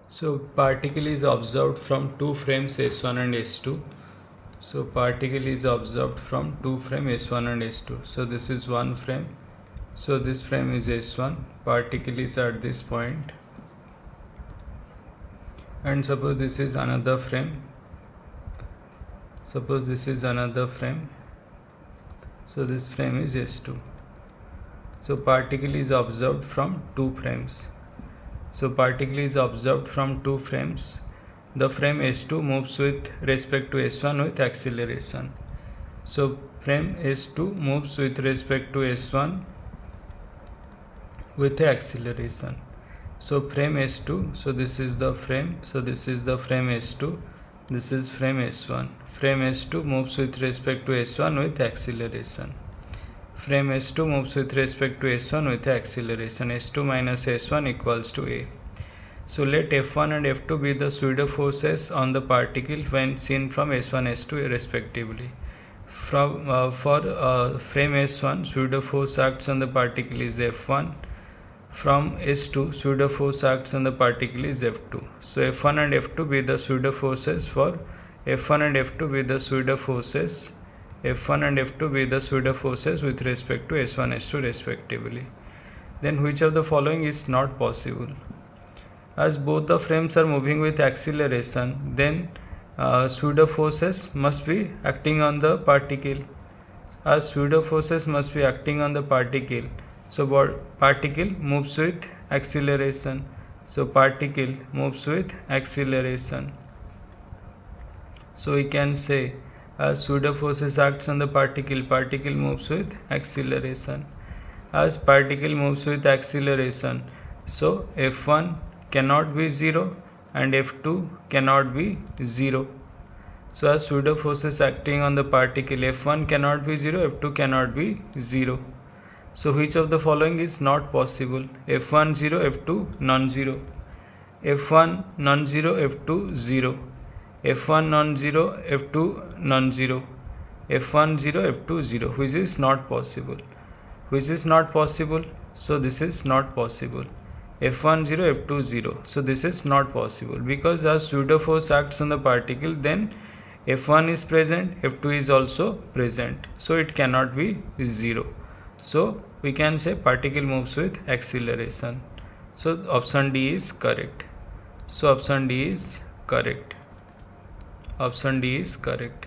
So particle is observed from two frames S1 and S2. So particle is observed from two frames S1 and S2. So this is one frame. So this frame is S1. Particle is at this point. And suppose this is another frame. Suppose this is another frame. So this frame is S2. So particle is observed from two frames. So particle is observed from two frames. The frame S2 moves with respect to S1 with acceleration. So frame S2 moves with respect to S1 with acceleration. So frame S2, so this is the frame, so this is the frame S2, this is frame S1. Frame S2 moves with respect to S1 with acceleration. Frame S2 moves with respect to S1 with acceleration. S2 minus S1 equals to A. So let F1 and F2 be the pseudo forces on the particle when seen from S1 S2 respectively. For frame S1, pseudo force acts on the particle is F1. From S2, pseudo force acts on the particle is F2. So F1 and F2 be the pseudo forces for F1 and F2 be the pseudo forces. F1 and F2 be the pseudo forces with respect to S1 S2 respectively. Then which of the following is not possible? As both the frames are moving with acceleration, then pseudo forces must be acting on the particle. As pseudo forces must be acting on the particle, so particle moves with acceleration. So particle moves with acceleration. So we can say as pseudo forces acts on the particle, particle moves with acceleration. As particle moves with acceleration, so F1 cannot be 0 and F2 cannot be 0. So as pseudo forces acting on the particle, F1 cannot be 0, F2 cannot be 0. So which of the following is not possible? F1 0, F2 non-zero. F1 non-zero, F2 0. F1 non-zero, F2 non-zero. F1 0, F2 0. Which is not possible? Which is not possible? So this is not possible. F1 0, F2 0. So this is not possible because as pseudo force acts on the particle, then F1 is present, F2 is also present. So it cannot be 0. So we can say particle moves with acceleration. So option D is correct. So option D is correct. Option D is correct.